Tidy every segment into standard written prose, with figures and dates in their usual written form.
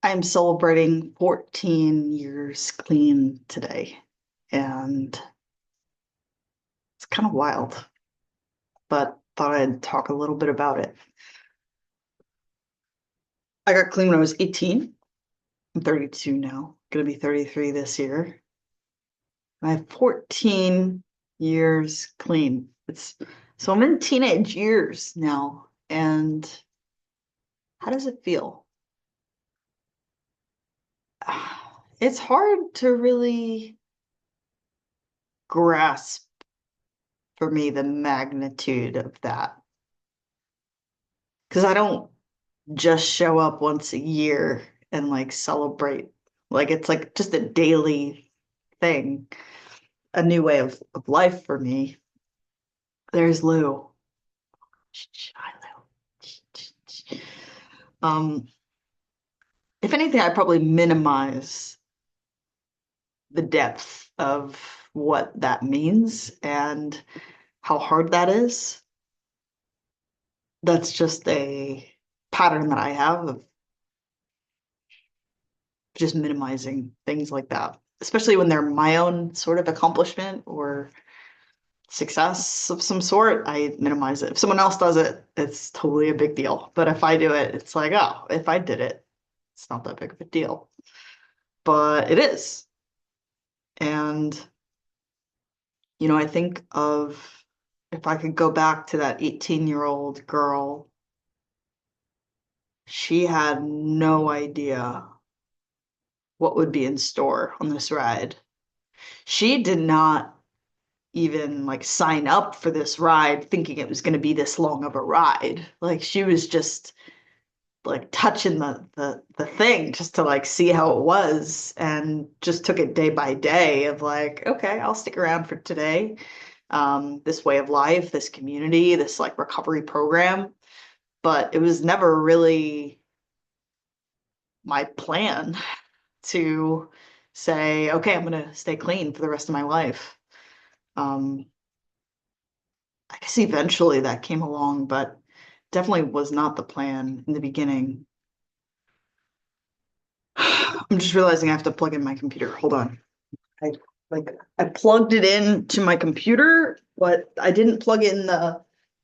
I'm celebrating 14 years clean today, and it's kind of wild, but thought I'd talk a little bit about it. I got clean when I was 18. I'm 32 now, gonna be 33 this year. I have 14 years clean. It's so I'm in teenage years now, and how does it feel? It's hard to really grasp for me the magnitude of that because I don't just show up once a year and like celebrate. Like it's like just a daily thing, a new way of life for me. There's Lou. Hi, Lou. Um, if anything, I probably minimize the depth of what that means and how hard that is. That's just a pattern that I have of just minimizing things like that, especially when they're my own sort of accomplishment or success of some sort. I minimize it. If someone else does it, it's totally a big deal. But if I do it, it's like, oh, if I did it, it's not that big of a deal. But it is. And, I think of if I could go back to that 18-year-old girl, she had no idea what would be in store on this ride. She did not even like sign up for this ride thinking it was going to be this long of a ride. Like she was just like touching the thing just to like see how it was and just took it day by day of like, okay, I'll stick around for today. This way of life, this community, this like recovery program. But it was never really my plan to say, okay, I'm gonna stay clean for the rest of my life. Um, I guess eventually that came along, but definitely was not the plan in the beginning. I'm just realizing I have to plug in my computer. Hold on. I I plugged it in to my computer, but I didn't plug in the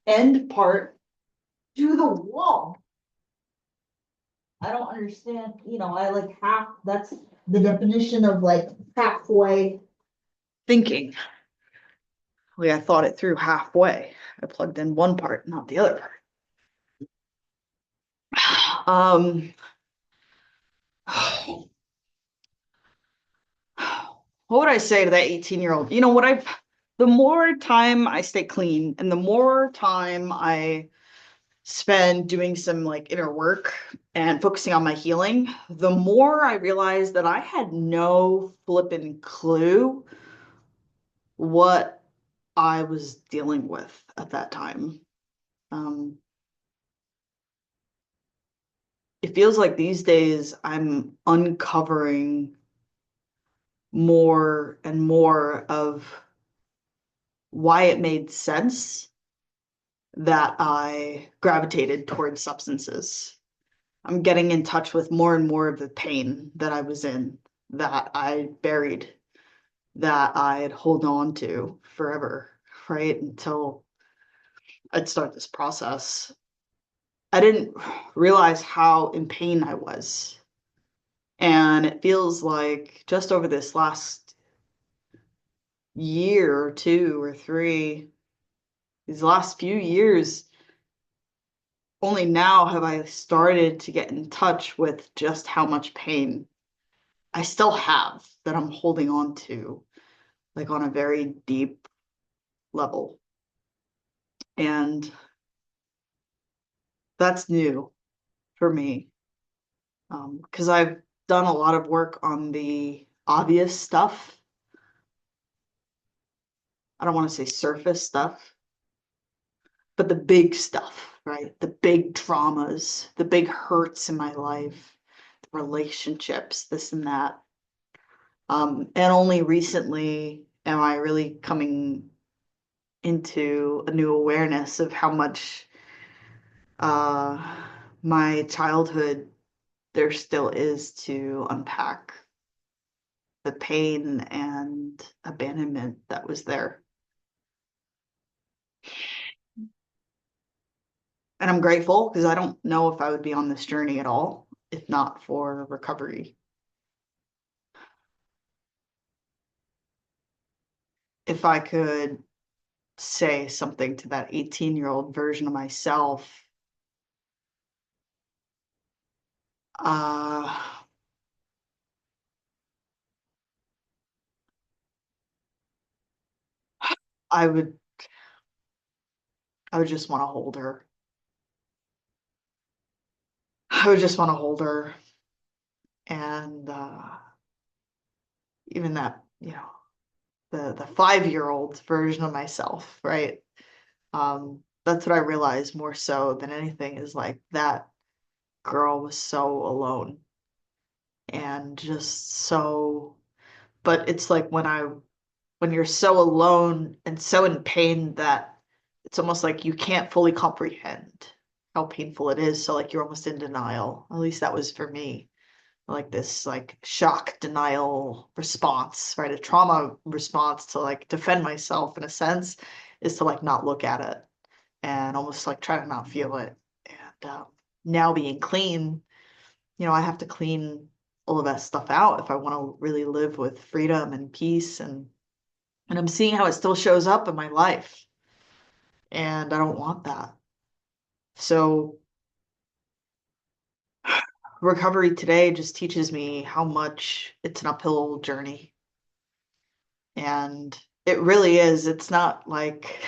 end part to the wall. I don't understand, I like that's the definition of like halfway thinking. Like I thought it through halfway. I plugged in one part, not the other part. What would I say to that 18-year-old? The more time I stay clean and the more time I spend doing some like inner work and focusing on my healing, the more I realized that I had no flippin' clue what I was dealing with at that time. Um, it feels like these days I'm uncovering more and more of why it made sense that I gravitated towards substances. I'm getting in touch with more and more of the pain that I was in, that I buried, that I'd hold on to forever, right? Until I'd start this process. I didn't realize how in pain I was. And it feels like just over this last year or two or three, these last few years, only now have I started to get in touch with just how much pain I still have that I'm holding on to, like on a very deep level. And that's new for me because I've done a lot of work on the obvious stuff. I don't want to say surface stuff, but the big stuff, right? The big traumas, the big hurts in my life, the relationships, this and that. And only recently am I really coming into a new awareness of how much uh, my childhood there still is to unpack the pain and abandonment that was there. And I'm grateful because I don't know if I would be on this journey at all if not for recovery. If I could say something to that 18-year-old version of myself, uh, I would I would just want to hold her. I would just want to hold her and even that, the 5-year-old version of myself, right? That's what I realized more so than anything is like that girl was so alone and just so, but it's like when you're so alone and so in pain that it's almost like you can't fully comprehend how painful it is. So like you're almost in denial. At least that was for me. Like this like shock denial response, right? A trauma response to like defend myself in a sense is to like not look at it and almost like try to not feel it. And now being clean, I have to clean all of that stuff out if I want to really live with freedom and peace and I'm seeing how it still shows up in my life and I don't want that. So recovery today just teaches me how much it's an uphill journey. And it really is. It's not like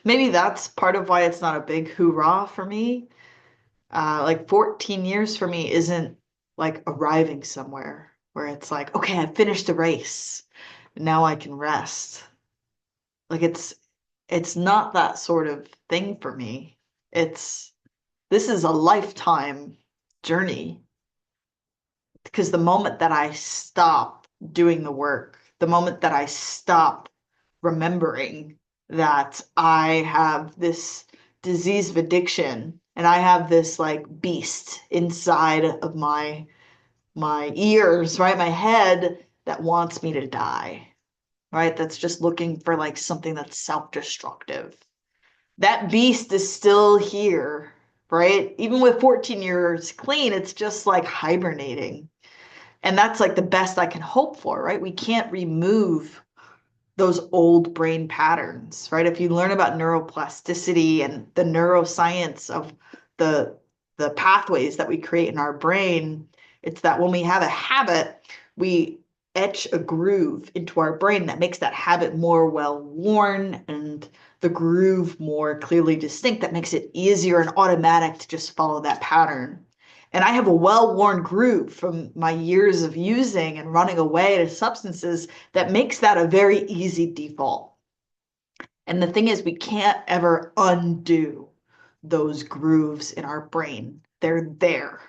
maybe that's part of why it's not a big hoorah for me. Like 14 years for me isn't like arriving somewhere where it's like, okay, I finished the race. Now I can rest. Like it's not that sort of thing for me. It's this is a lifetime journey because the moment that I stop doing the work, the moment that I stop remembering that I have this disease of addiction and I have this like beast inside of my ears, right? My head that wants me to die, right? That's just looking for like something that's self-destructive. That beast is still here, right? Even with 14 years clean, it's just like hibernating. And that's like the best I can hope for, right? We can't remove those old brain patterns, right? If you learn about neuroplasticity and the neuroscience of the the pathways that we create in our brain, it's that when we have a habit, we etch a groove into our brain that makes that habit more well worn and the groove more clearly distinct that makes it easier and automatic to just follow that pattern. And I have a well-worn groove from my years of using and running away to substances that makes that a very easy default. And the thing is, we can't ever undo those grooves in our brain. They're there.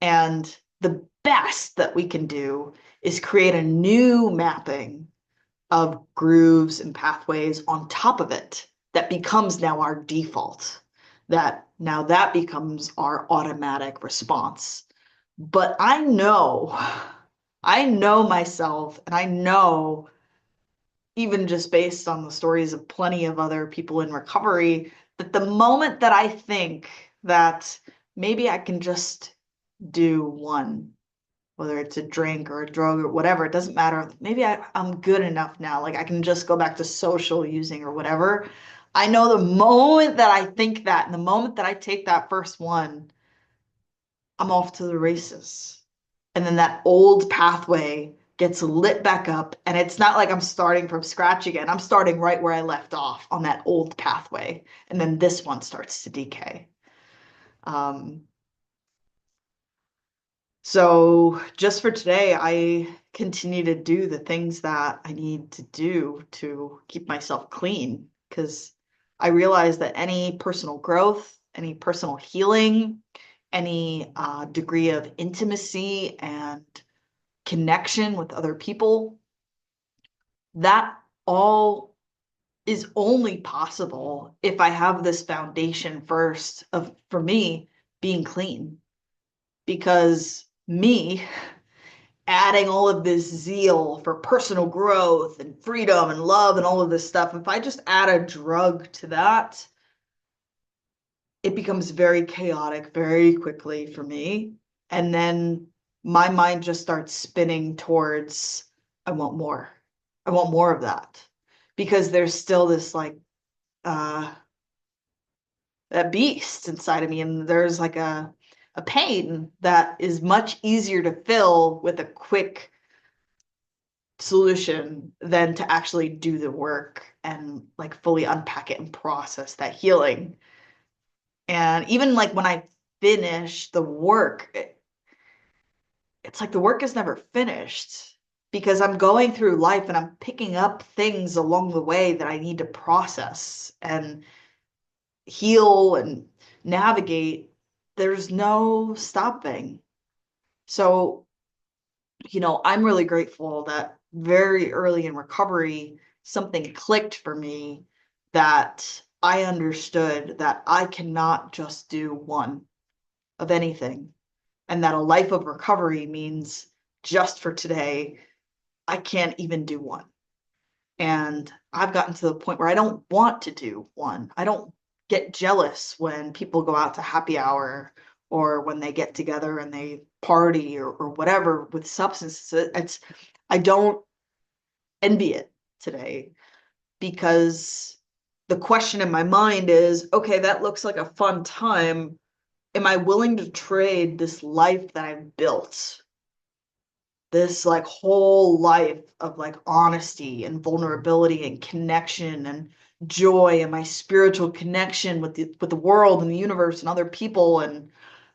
And the best that we can do is create a new mapping of grooves and pathways on top of it that becomes now our default. That now that becomes our automatic response. But I know myself, and I know even just based on the stories of plenty of other people in recovery, that the moment that I think that maybe I can just do one, whether it's a drink or a drug or whatever, it doesn't matter. Maybe I'm good enough now. Like I can just go back to social using or whatever. I know the moment that I think that, and the moment that I take that first one, I'm off to the races. And then that old pathway gets lit back up. And it's not like I'm starting from scratch again. I'm starting right where I left off on that old pathway. And then this one starts to decay. Um, so just for today, I continue to do the things that I need to do to keep myself clean because I realize that any personal growth, any personal healing, any degree of intimacy and connection with other people, that all is only possible if I have this foundation first of, for me, being clean. because me adding all of this zeal for personal growth and freedom and love and all of this stuff, if I just add a drug to that, it becomes very chaotic very quickly for me. And then my mind just starts spinning towards, I want more. I want more of that. Because there's still this like uh a beast inside of me, and there's like a pain that is much easier to fill with a quick solution than to actually do the work and like fully unpack it and process that healing. And even like when I finish the work, it's like the work is never finished because I'm going through life and I'm picking up things along the way that I need to process and heal and navigate. There's no stopping. So, I'm really grateful that very early in recovery, something clicked for me that I understood that I cannot just do one of anything, and that a life of recovery means just for today, I can't even do one. And I've gotten to the point where I don't want to do one. I don't get jealous when people go out to happy hour or when they get together and they party or whatever with substances. I don't envy it today because the question in my mind is, okay, that looks like a fun time. Am I willing to trade this life that I've built, this like whole life of like honesty and vulnerability and connection and joy and my spiritual connection with the world and the universe and other people and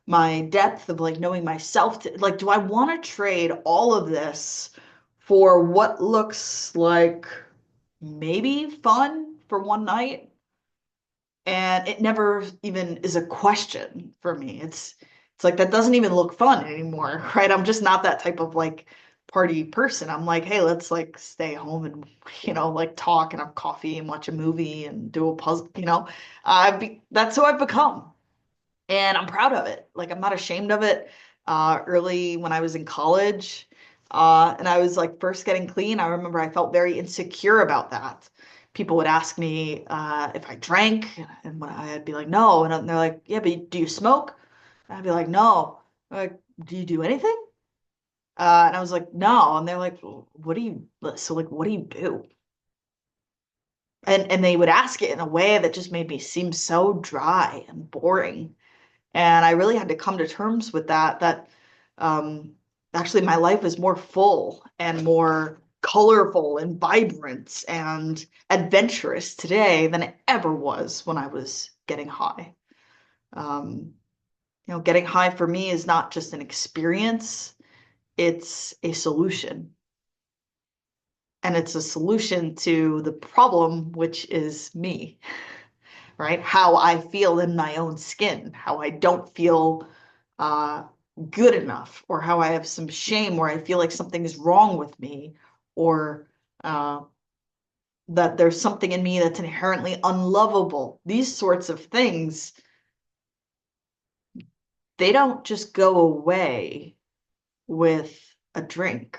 my depth of like knowing myself like, do I want to trade all of this for what looks like maybe fun for one night? And it never even is a question for me. It's like that doesn't even look fun anymore, right? I'm just not that type of like party person. I'm like, hey, let's like stay home and like talk and have coffee and watch a movie and do a puzzle. That's who I've become, and I'm proud of it. Like I'm not ashamed of it. Early when I was in college, and I was like first getting clean, I remember I felt very insecure about that. People would ask me if I drank, and when I'd be like, no, and they're like, yeah, but do you smoke? And I'd be like, no. They're like, do you do anything? And I was like, no. And they're like, what do you? So like, what do you do? And they would ask it in a way that just made me seem so dry and boring. And I really had to come to terms with that um, actually my life is more full and more colorful and vibrant and adventurous today than it ever was when I was getting high. Um, Getting high for me is not just an experience, it's a solution. And it's a solution to the problem, which is me, right? How I feel in my own skin, how I don't feel uh, good enough, or how I have some shame, or I feel like something is wrong with me, or uh, that there's something in me that's inherently unlovable. These sorts of things, they don't just go away with a drink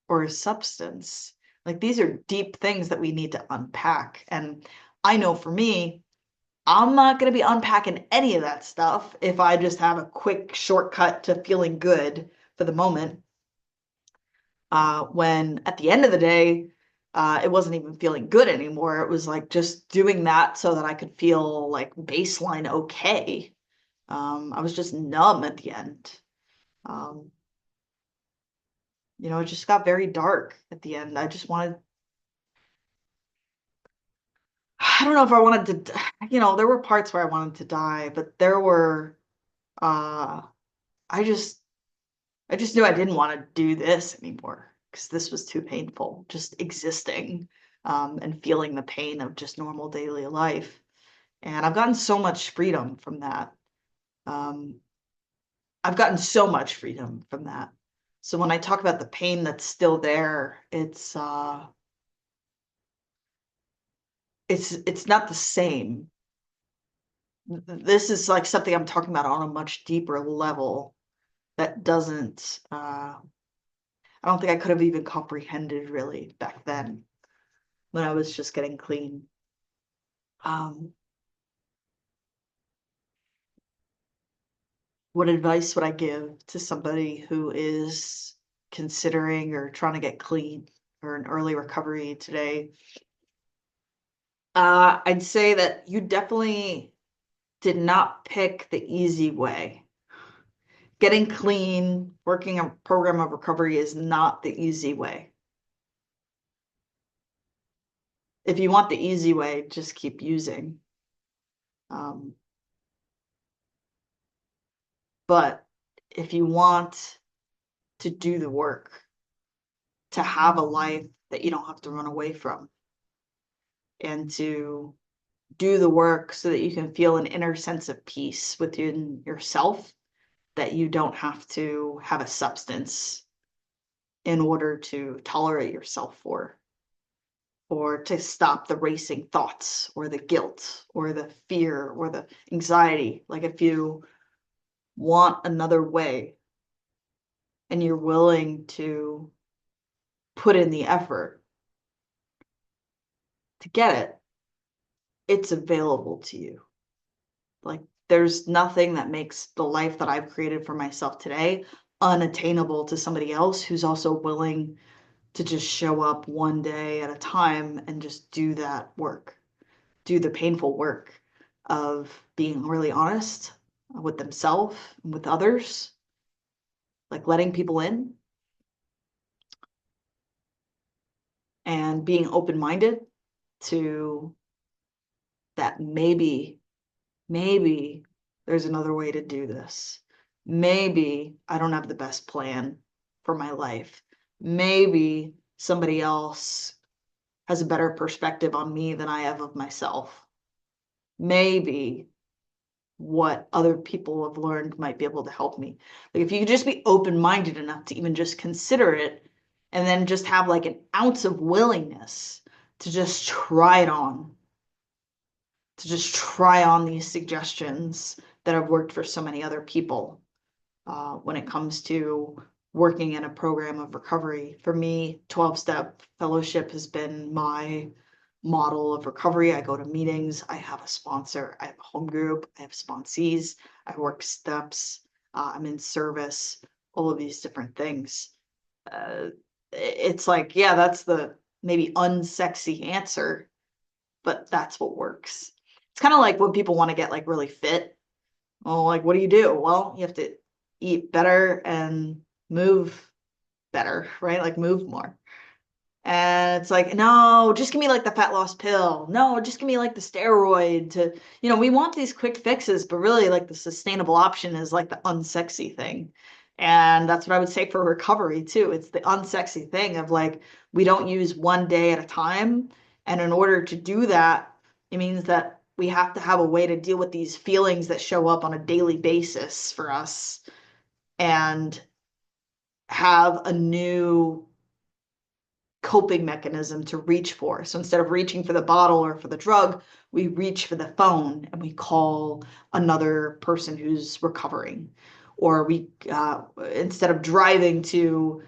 or a substance. Like these are deep things that we need to unpack. And I know for me, I'm not going to be unpacking any of that stuff if I just have a quick shortcut to feeling good for the moment. When at the end of the day, it wasn't even feeling good anymore. It was like just doing that so that I could feel like baseline okay. I was just numb at the end. Um, it just got very dark at the end. I just wanted, I don't know if I wanted to, there were parts where I wanted to die, but there were, uh, I just, I just knew I didn't want to do this anymore because this was too painful, just existing, and feeling the pain of just normal daily life. And I've gotten so much freedom from that. Um, I've gotten so much freedom from that. So when I talk about the pain that's still there, it's not the same. this is like something I'm talking about on a much deeper level that doesn't, I don't think I could have even comprehended really back then when I was just getting clean. Um, what advice would I give to somebody who is considering or trying to get clean or an early recovery today? I'd say that you definitely did not pick the easy way. Getting clean, working a program of recovery is not the easy way. If you want the easy way, just keep using. Um, but if you want to do the work, to have a life that you don't have to run away from, and to do the work so that you can feel an inner sense of peace within yourself, that you don't have to have a substance in order to tolerate yourself for, or to stop the racing thoughts or the guilt or the fear or the anxiety. Like if you want another way and you're willing to put in the effort to get it, it's available to you. Like there's nothing that makes the life that I've created for myself today unattainable to somebody else who's also willing to just show up one day at a time and just do that work, do the painful work of being really honest with themselves and with others, like letting people in and being open-minded to that maybe there's another way to do this. Maybe I don't have the best plan for my life. Maybe somebody else has a better perspective on me than I have of myself. Maybe what other people have learned might be able to help me. Like if you could just be open-minded enough to even just consider it and then just have like an ounce of willingness to just try it on, to just try on these suggestions that have worked for so many other people when it comes to working in a program of recovery. For me, 12-step fellowship has been my model of recovery. I go to meetings, I have a sponsor, I have a home group, I have sponsees, I work steps, I'm in service, all of these different things. Uh, it's like, yeah, that's the maybe unsexy answer, but that's what works. It's kind of like when people want to get like really fit. Well, like, what do you do? Well, you have to eat better and move better, right? Like, move more. And it's like, no, just give me like the fat loss pill. No, just give me like the steroid to, we want these quick fixes, but really like the sustainable option is like the unsexy thing. And that's what I would say for recovery too. It's the unsexy thing of like, we don't use one day at a time. And in order to do that, it means that we have to have a way to deal with these feelings that show up on a daily basis for us and have a new coping mechanism to reach for. So instead of reaching for the bottle or for the drug, we reach for the phone and we call another person who's recovering. Or we, instead of driving to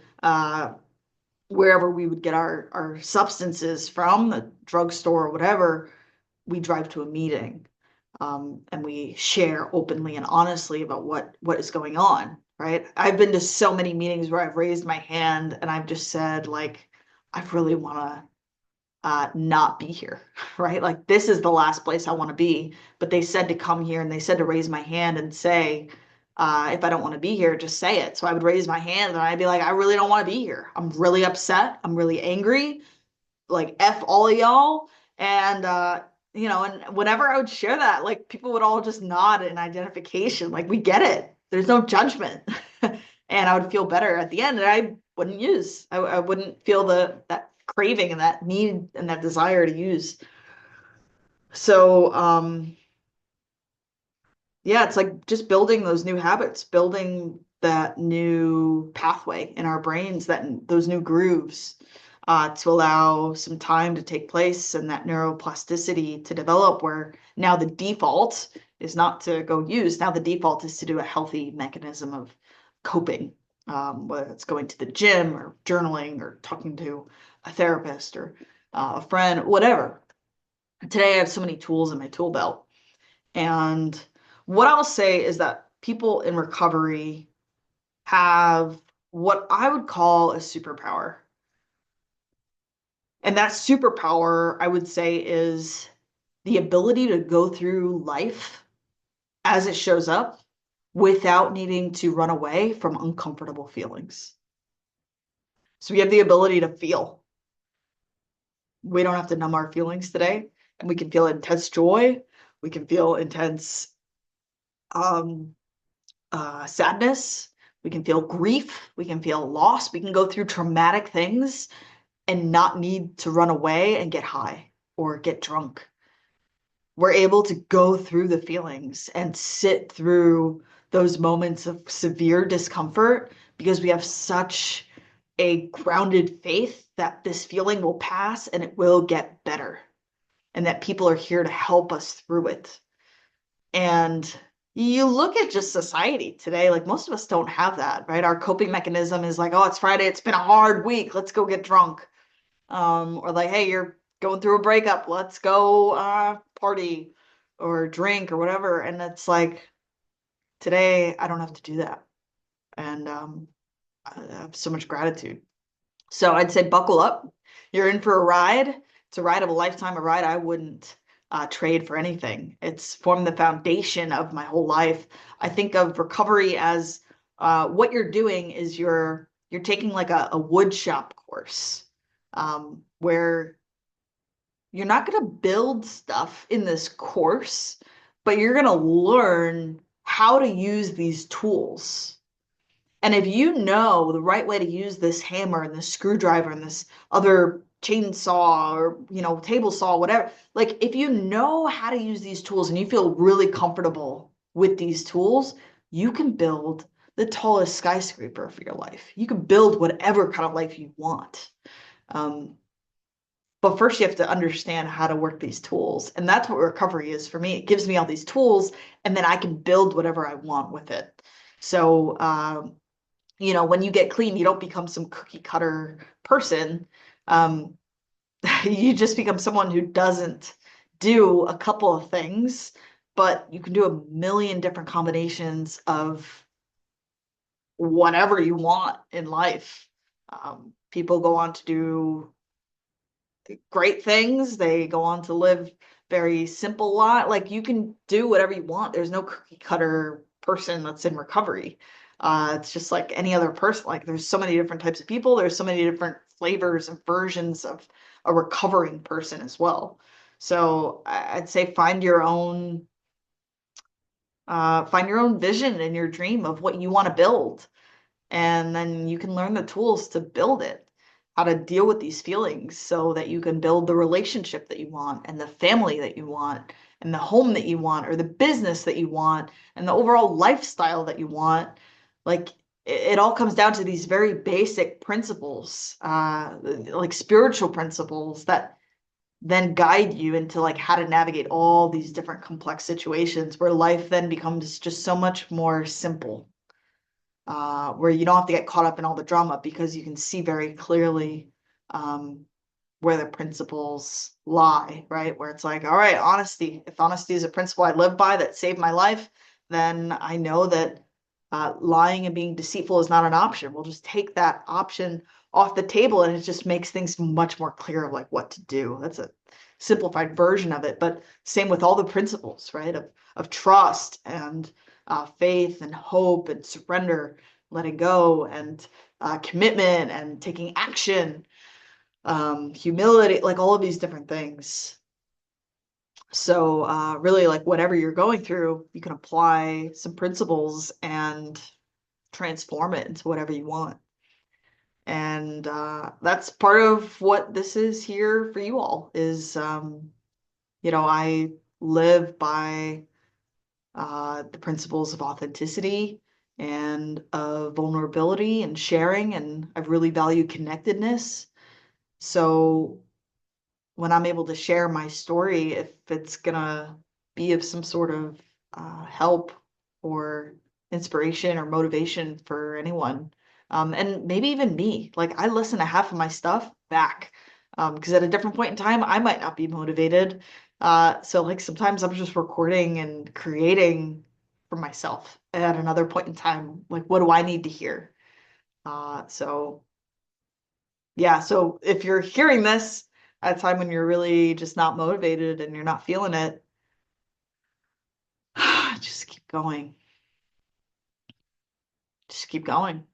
wherever we would get our substances from, the drugstore or whatever, we drive to a meeting. And we share openly and honestly about what is going on, right? I've been to so many meetings where I've raised my hand and I've just said, like, I really want to not be here, right? Like, this is the last place I want to be. But they said to come here and they said to raise my hand and say, if I don't want to be here, just say it. So I would raise my hand and I'd be like, I really don't want to be here. I'm really upset. I'm really angry. Like, F all of y'all. And, and whenever I would share that, like, people would all just nod in identification. Like, we get it. There's no judgment. And I would feel better at the end. And I wouldn't feel that craving and that need and that desire to use. So, yeah, it's like just building those new habits, building that new pathway in our brains, those new grooves, to allow some time to take place and that neuroplasticity to develop, where now the default is not to go use. Now the default is to do a healthy mechanism of coping, whether it's going to the gym or journaling or talking to a therapist or a friend, whatever. Today I have so many tools in my tool belt. And what I'll say is that people in recovery have what I would call a superpower. And that superpower, I would say, is the ability to go through life as it shows up without needing to run away from uncomfortable feelings. So we have the ability to feel. We don't have to numb our feelings today, and we can feel intense joy. We can feel intense um, sadness. We can feel grief. We can feel loss. We can go through traumatic things and not need to run away and get high or get drunk. We're able to go through the feelings and sit through those moments of severe discomfort because we have such a grounded faith that this feeling will pass and it will get better, and that people are here to help us through it. And you look at just society today, like most of us don't have that, right? Our coping mechanism is like, oh, it's Friday, it's been a hard week, let's go get drunk. Or like, hey, you're going through a breakup, let's go party or drink or whatever. And it's like, today I don't have to do that. And I have so much gratitude. So I'd say buckle up. You're in for a ride. It's a ride of a lifetime, a ride I wouldn't trade for anything. It's formed the foundation of my whole life. I think of recovery as what you're doing is you're taking like a wood shop course, where you're not going to build stuff in this course, but you're going to learn how to use these tools. And if you know the right way to use this hammer and this screwdriver and this other chainsaw or, table saw, whatever, like if you know how to use these tools and you feel really comfortable with these tools, you can build the tallest skyscraper for your life. You can build whatever kind of life you want. Um, but first, you have to understand how to work these tools. And that's what recovery is for me. It gives me all these tools, and then I can build whatever I want with it. So, when you get clean, you don't become some cookie cutter person. Um, you just become someone who doesn't do a couple of things, but you can do a million different combinations of whatever you want in life. People go on to do great things. They go on to live very simple lot. Like you can do whatever you want. There's no cookie cutter person that's in recovery. It's just like any other person. Like there's so many different types of people. There's so many different flavors and versions of a recovering person as well. So I'd say find your own vision and your dream of what you want to build, and then you can learn the tools to build it, how to deal with these feelings so that you can build the relationship that you want and the family that you want and the home that you want or the business that you want and the overall lifestyle that you want. Like it all comes down to these very basic principles, like spiritual principles that then guide you into like how to navigate all these different complex situations where life then becomes just so much more simple, where you don't have to get caught up in all the drama because you can see very clearly um, where the principles lie, right? Where it's like, all right, honesty. If honesty is a principle I live by that saved my life, then I know that lying and being deceitful is not an option. We'll just take that option off the table, and it just makes things much more clear of like what to do. That's a simplified version of it, but same with all the principles, right? Of trust and faith and hope and surrender, letting go and commitment and taking action, humility, like all of these different things. So really, like whatever you're going through, you can apply some principles and transform it into whatever you want. And that's part of what this is here for you all is, I live by the principles of authenticity and of vulnerability and sharing, and I really value connectedness. So when I'm able to share my story, if it's gonna be of some sort of help or inspiration or motivation for anyone. And maybe even me. Like I listen to half of my stuff back. Because at a different point in time, I might not be motivated. So like sometimes I'm just recording and creating for myself at another point in time. Like, what do I need to hear? So yeah, so if you're hearing this at a time when you're really just not motivated and you're not feeling it, just keep going. Just keep going.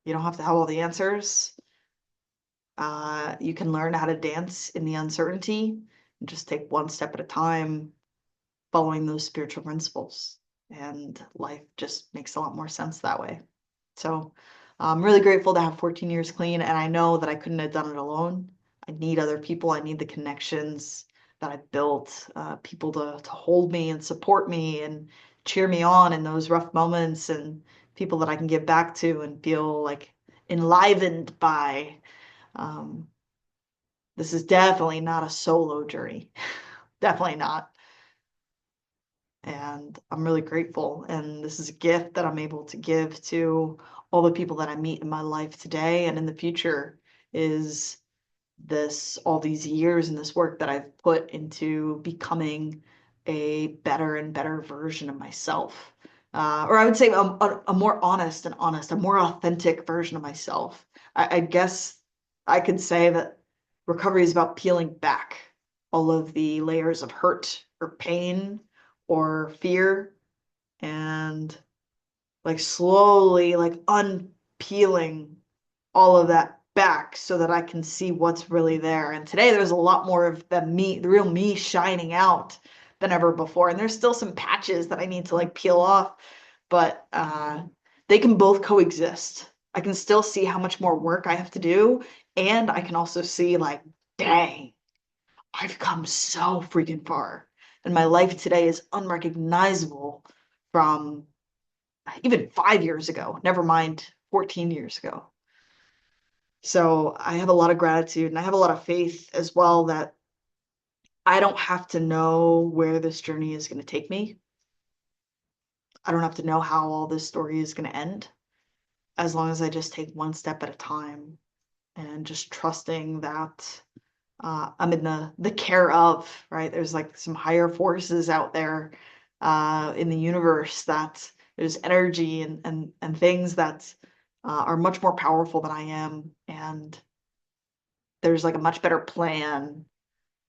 You don't have to have all the answers. You can learn how to dance in the uncertainty and just take one step at a time, following those spiritual principles. And life just makes a lot more sense that way. So I'm really grateful to have 14 years clean. And I know that I couldn't have done it alone. I need other people. I need the connections that I've built, people to hold me and support me and cheer me on in those rough moments, and people that I can give back to and feel like enlivened by. Um, this is definitely not a solo journey. Definitely not. And I'm really grateful. And this is a gift that I'm able to give to all the people that I meet in my life today and in the future, is this all these years and this work that I've put into becoming a better and better version of myself. Or I would say a more honest, a more authentic version of myself. I guess I could say that recovery is about peeling back all of the layers of hurt or pain or fear, and like slowly like unpeeling all of that back so that I can see what's really there. And today there's a lot more of the me, the real me shining out than ever before. And there's still some patches that I need to like peel off, but they can both coexist. I can still see how much more work I have to do, and I can also see like, dang, I've come so freaking far. And my life today is unrecognizable from even 5 years ago, never mind 14 years ago. So I have a lot of gratitude and I have a lot of faith as well that I don't have to know where this journey is going to take me. I don't have to know how all this story is going to end, as long as I just take one step at a time and just trusting that I'm in the care of, right? There's like some higher forces out there in the universe, that there's energy and things that are much more powerful than I am, and there's like a much better plan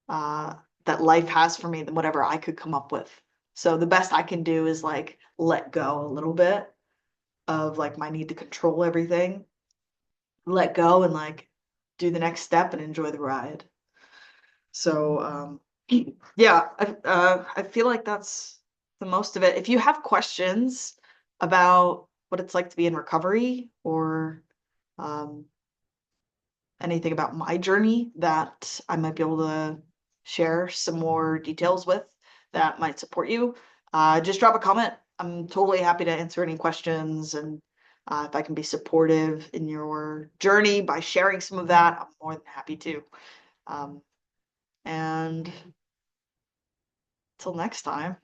uh, that life has for me than whatever I could come up with. So the best I can do is like let go a little bit of like my need to control everything, let go and like do the next step and enjoy the ride. So yeah, I feel like that's the most of it. If you have questions about what it's like to be in recovery, or um, anything about my journey that I might be able to share some more details with that might support you, just drop a comment. I'm totally happy to answer any questions, and if I can be supportive in your journey by sharing some of that, I'm more than happy to. And till next time.